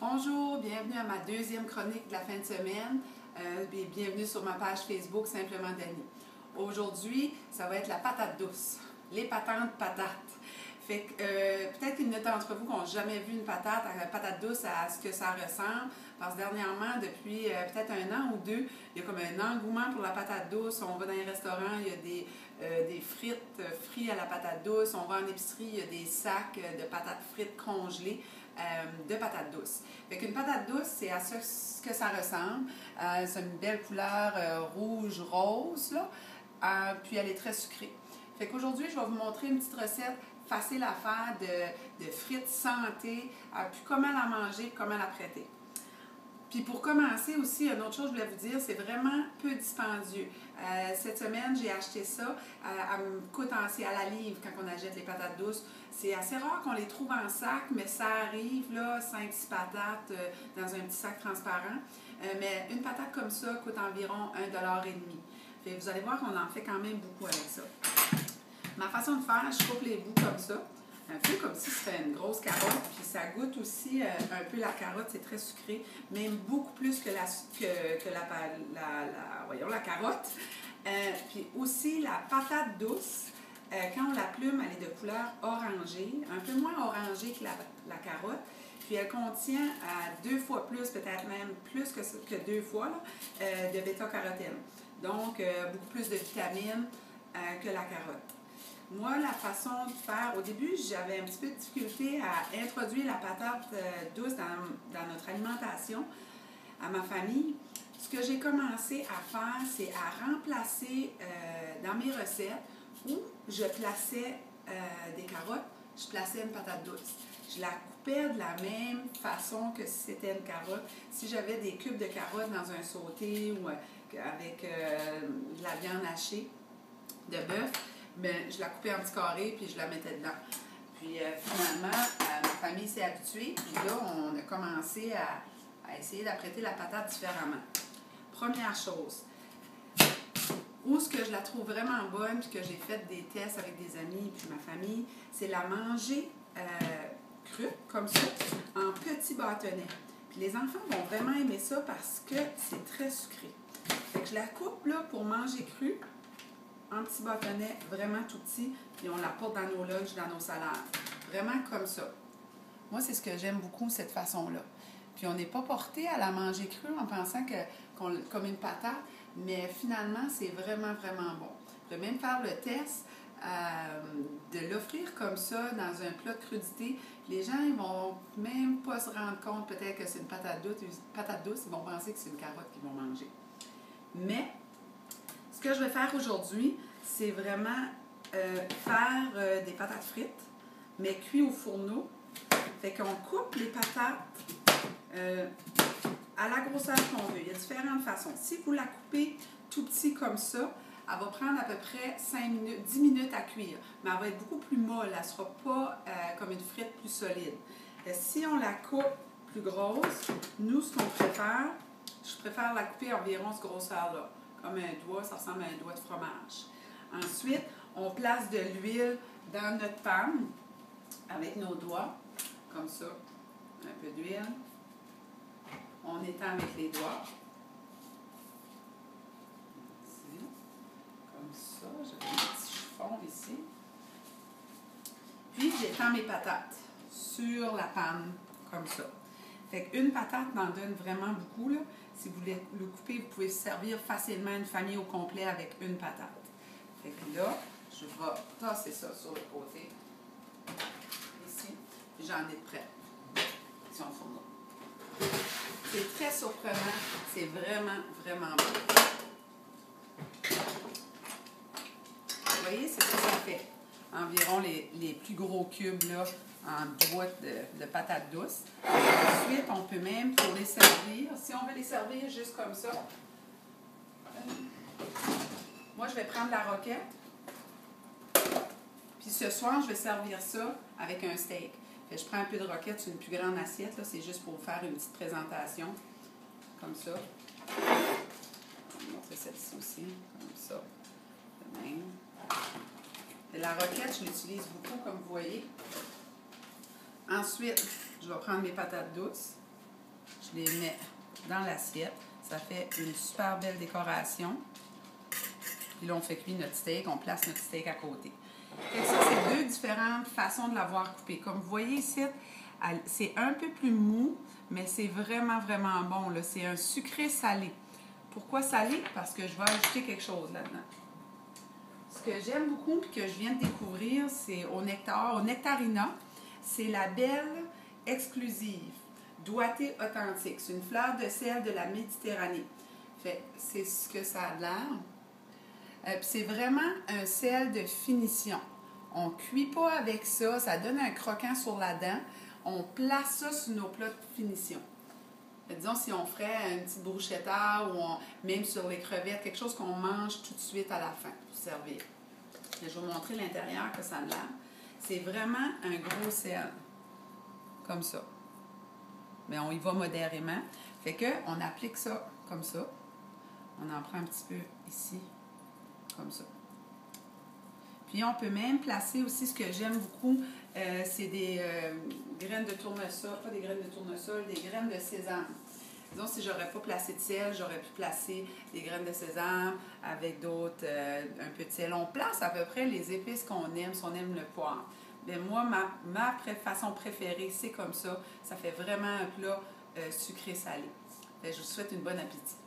Bonjour, bienvenue à ma deuxième chronique de la fin de semaine et bienvenue sur ma page Facebook Simplement Dani. Aujourd'hui, ça va être la patate douce, les patentes patates. Fait que peut-être qu'il y en a d'entre vous qui n'ont jamais vu une patate douce à ce que ça ressemble, parce que dernièrement, depuis peut-être 1 an ou 2, il y a comme un engouement pour la patate douce. On va dans les restaurants, il y a des frites frites à la patate douce. On va en épicerie, il y a des sacs de patates frites congelées de patates douces. Fait qu'une patate douce, c'est à ce que ça ressemble. C'est une belle couleur rouge-rose, là. Puis elle est très sucrée. Fait qu'aujourd'hui, je vais vous montrer une petite recette facile à faire de frites santé, puis comment la manger, comment la prêter. Puis pour commencer aussi, une autre chose que je voulais vous dire, c'est vraiment peu dispendieux. Cette semaine, j'ai acheté ça. Elle me coûte à la livre quand on achète les patates douces. C'est assez rare qu'on les trouve en sac, mais ça arrive, là, 5-6 patates dans un petit sac transparent. Mais une patate comme ça coûte environ 1,5 $. Fait, vous allez voir qu'on en fait quand même beaucoup avec ça. Ma façon de faire, je coupe les bouts comme ça. Un peu comme si c'était une grosse carotte, puis ça goûte aussi un peu la carotte, c'est très sucré, même beaucoup plus que la carotte. Puis aussi la patate douce, quand on la plume, elle est de couleur orangée, un peu moins orangée que la carotte, puis elle contient 2 fois plus, peut-être même plus que 2 fois, là, de bêta-carotène. Donc, beaucoup plus de vitamines que la carotte. Moi, la façon de faire, au début, j'avais un petit peu de difficulté à introduire la patate douce dans notre alimentation à ma famille. Ce que j'ai commencé à faire, c'est à remplacer dans mes recettes où je plaçais des carottes, je plaçais une patate douce. Je la coupais de la même façon que si c'était une carotte. Si j'avais des cubes de carottes dans un sauté ou avec de la viande hachée de bœuf, mais je la coupais en petits carrés puis je la mettais dedans. Puis finalement, ma famille s'est habituée. Puis là, on a commencé à essayer d'apprêter la patate différemment. Première chose, où ce que je la trouve vraiment bonne, puis que j'ai fait des tests avec des amis puis ma famille, c'est la manger crue, comme ça, en petits bâtonnets. Puis les enfants vont vraiment aimer ça parce que c'est très sucré. Fait que je la coupe là pour manger crue, en petits bâtonnets, vraiment tout petits, puis on la porte dans nos lunchs, dans nos salades. Vraiment comme ça. Moi, c'est ce que j'aime beaucoup, cette façon-là. Puis on n'est pas porté à la manger crue en pensant comme une patate, mais finalement, c'est vraiment, vraiment bon. Je peux même faire le test de l'offrir comme ça dans un plat de crudité. Les gens, ils vont même pas se rendre compte peut-être que c'est une patate douce, ils vont penser que c'est une carotte qu'ils vont manger. Mais ce que je vais faire aujourd'hui, c'est vraiment faire des patates frites, mais cuites au fourneau. Fait qu'on coupe les patates à la grosseur qu'on veut. Il y a différentes façons. Si vous la coupez tout petit comme ça, elle va prendre à peu près 10 minutes à cuire. Mais elle va être beaucoup plus molle. Elle ne sera pas comme une frite plus solide. Si on la coupe plus grosse, nous, ce qu'on préfère, je préfère la couper environ cette grosseur-là. Comme un doigt, ça ressemble à un doigt de fromage. Ensuite, on place de l'huile dans notre panne avec nos doigts, comme ça, un peu d'huile. On étend avec les doigts. Ici, comme ça, j'ai un petit chiffon ici. Puis, j'étends mes patates sur la panne, comme ça. Fait qu'une patate m'en donne vraiment beaucoup, là. Si vous voulez le couper, vous pouvez servir facilement une famille au complet avec une patate. Fait que là, je vais tasser ça sur le côté. Ici. Puis j'en ai de prêt. Ici, on fourneau. C'est très surprenant. C'est vraiment, vraiment bon. Vous voyez, c'est ce que ça fait. Environ les plus gros cubes, là, en boîte de patates douces. Ensuite, on peut même, pour les servir, si on veut les servir juste comme ça, moi, je vais prendre la roquette. Puis ce soir, je vais servir ça avec un steak. Fait que je prends un peu de roquette sur une plus grande assiette. C'est juste pour faire une petite présentation. Comme ça. Je vais montrer celle-ci aussi. Comme ça. De même. Et la roquette, je l'utilise beaucoup, comme vous voyez. Ensuite, je vais prendre mes patates douces. je les mets dans l'assiette. Ça fait une super belle décoration. Puis là, on fait cuire notre steak, on place notre steak à côté. Et ça, c'est deux différentes façons de l'avoir coupé. Comme vous voyez ici, c'est un peu plus mou, mais c'est vraiment, vraiment bon. C'est un sucré salé. Pourquoi salé? Parce que je vais ajouter quelque chose là-dedans. Ce que j'aime beaucoup et que je viens de découvrir, c'est au Nectarina. C'est la belle exclusive, doigté authentique. C'est une fleur de sel de la Méditerranée. C'est ce que ça a l'air. C'est vraiment un sel de finition. On ne cuit pas avec ça, ça donne un croquant sur la dent. On place ça sur nos plats de finition. Disons, si on ferait une petite bruschetta ou même sur les crevettes, quelque chose qu'on mange tout de suite à la fin pour servir. Je vais vous montrer l'intérieur que ça a l'air. C'est vraiment un gros sel, comme ça. Mais on y va modérément. Fait qu'on applique ça comme ça. On en prend un petit peu ici, comme ça. Puis on peut même placer aussi, ce que j'aime beaucoup, c'est des graines de tournesol, pas des graines de tournesol, des graines de sésame. Disons, si j'aurais pas placé de sel, j'aurais pu placer des graines de sésame avec d'autres, un peu de sel. On place à peu près les épices qu'on aime, si on aime le poivre. Mais moi, ma façon préférée, c'est comme ça. Ça fait vraiment un plat sucré-salé. Je vous souhaite une bonne appétit.